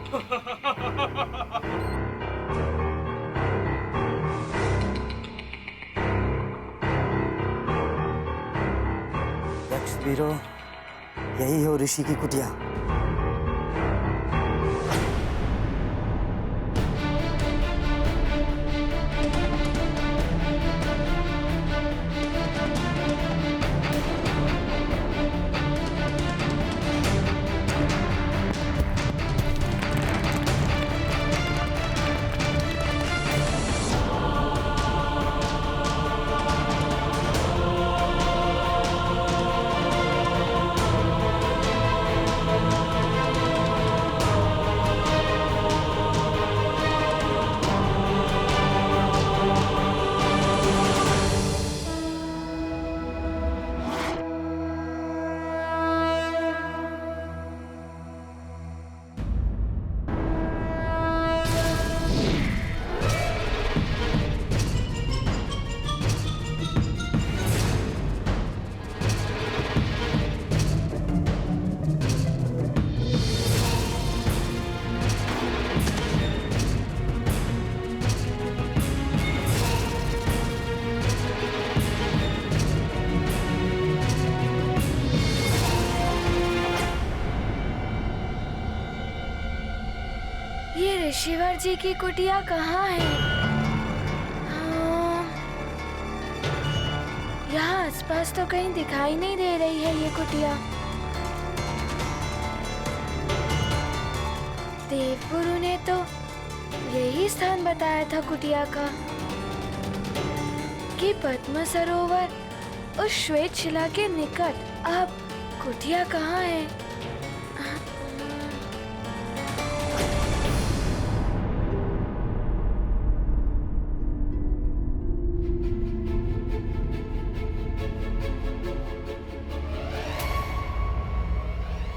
यक्ष वीरो, यही हो ऋषि की कुटिया। ये ऋषिवर जी की कुटिया कहाँ है? यहाँ आसपास तो कहीं दिखाई नहीं दे रही है ये कुटिया। देवगुरु ने तो यही स्थान बताया था कुटिया का, कि पद्म सरोवर उस श्वेत शिला के निकट। अब कुटिया कहाँ है?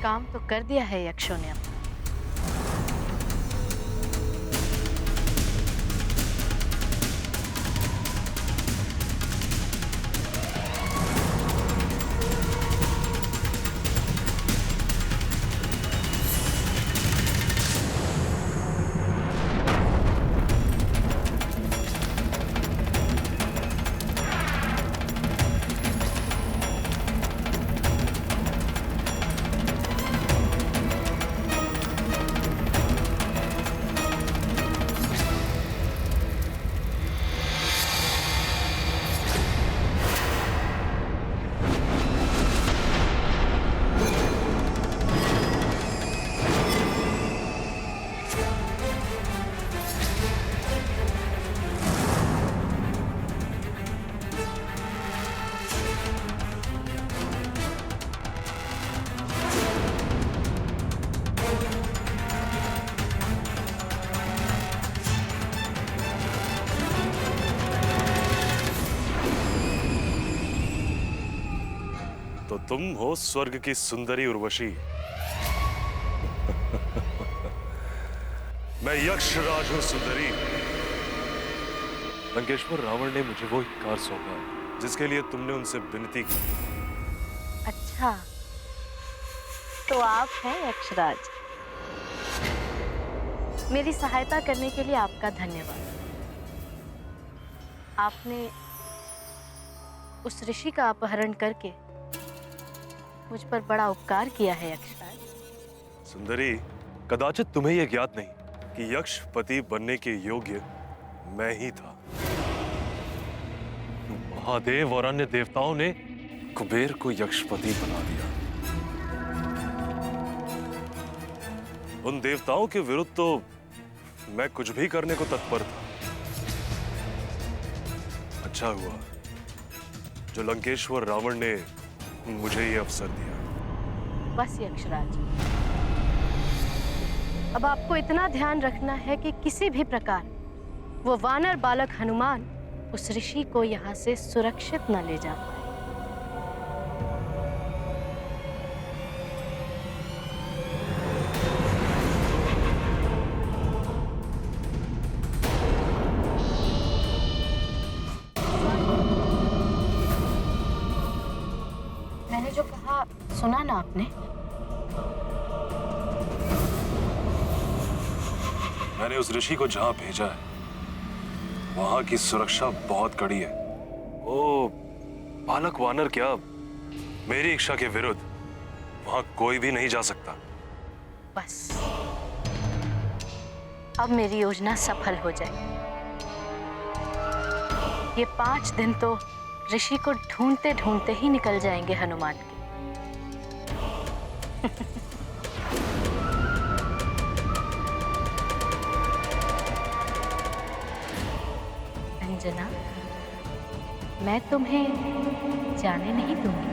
काम तो कर दिया है यक्षों ने अपना। तो तुम हो स्वर्ग की सुंदरी उर्वशी। मैं यक्षराज हूं सुंदरी। लंकेश्वर रावण ने मुझे वो कार सौंपा जिसके लिए तुमने उनसे विनती की। अच्छा, तो आप हैं यक्षराज। मेरी सहायता करने के लिए आपका धन्यवाद। आपने उस ऋषि का अपहरण करके मुझ पर बड़ा उपकार किया है यक्षराज। सुंदरी, कदाचित तुम्हें यह ज्ञात नहीं कि यक्ष पति बनने के योग्य मैं ही था। महादेव और अन्य देवताओं ने कुबेर को यक्षपति बना दिया। उन देवताओं के विरुद्ध तो मैं कुछ भी करने को तत्पर था। अच्छा हुआ जो लंकेश्वर रावण ने मुझे ये अवसर दिया। बस यक्षराज, अब आपको इतना ध्यान रखना है कि किसी भी प्रकार वो वानर बालक हनुमान उस ऋषि को यहाँ से सुरक्षित न ले जा पाए। मैंने जो कहा सुना ना आपने? मैंने उस ऋषि को जहां भेजा है वहां की सुरक्षा बहुत कड़ी है। ओ बालक वानर क्या, मेरी इच्छा के विरुद्ध वहां कोई भी नहीं जा सकता। बस अब मेरी योजना सफल हो जाएगी। ये 5 दिन तो ऋषि को ढूंढते ढूंढते ही निकल जाएंगे हनुमान के। अंजना, मैं तुम्हें जाने नहीं दूंगी।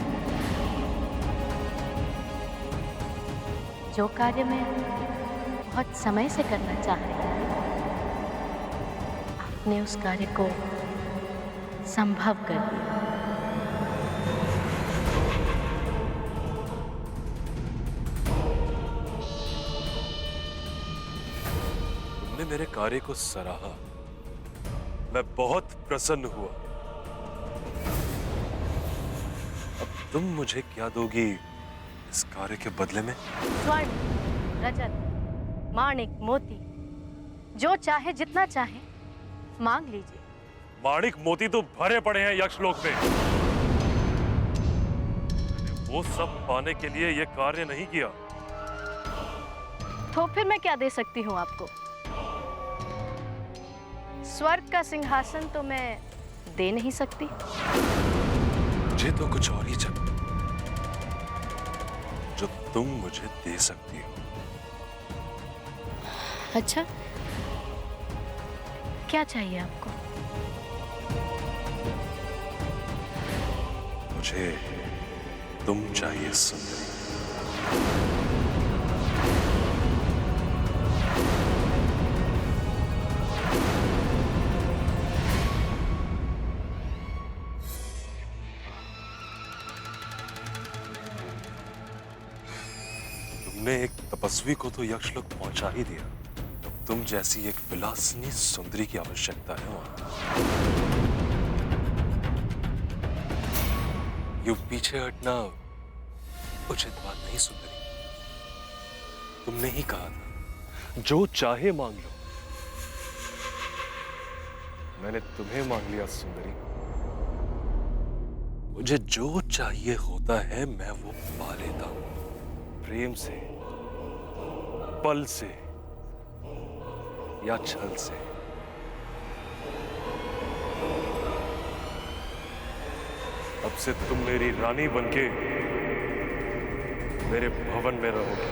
जो कार्य मैं बहुत समय से करना चाह रही हूँ, आपने उस कार्य को संभव कर दिया। तुमने मेरे कार्य को सराहा, मैं बहुत प्रसन्न हुआ। अब तुम मुझे क्या दोगी इस कार्य के बदले में? स्वर्ण, रजत, माणिक, मोती, जो चाहे जितना चाहे मांग लीजिए। माणिक मोती तो भरे पड़े हैं यक्षलोक में। मैंने वो सब पाने के लिए यह कार्य नहीं किया। तो फिर मैं क्या दे सकती हूँ आपको? स्वर्ग का सिंहासन तो मैं दे नहीं सकती। मुझे तो कुछ और ही चाहिए जो तुम मुझे दे सकती हो। अच्छा, क्या चाहिए आपको? मुझे तुम चाहिए सुंदरी। तुमने एक तपस्वी को तो यक्षलोक पहुंचा ही दिया, तो तुम जैसी एक विलासिनी सुंदरी की आवश्यकता है वहां। यूं पीछे हटना उचित बात नहीं सुंदरी। तुमने ही कहा था जो चाहे मांग लो। मैंने तुम्हें मांग लिया सुंदरी। मुझे जो चाहिए होता है मैं वो पा लेता हूं, प्रेम से, पल से या छल से। अब से तुम मेरी रानी बनके मेरे भवन में रहोगे।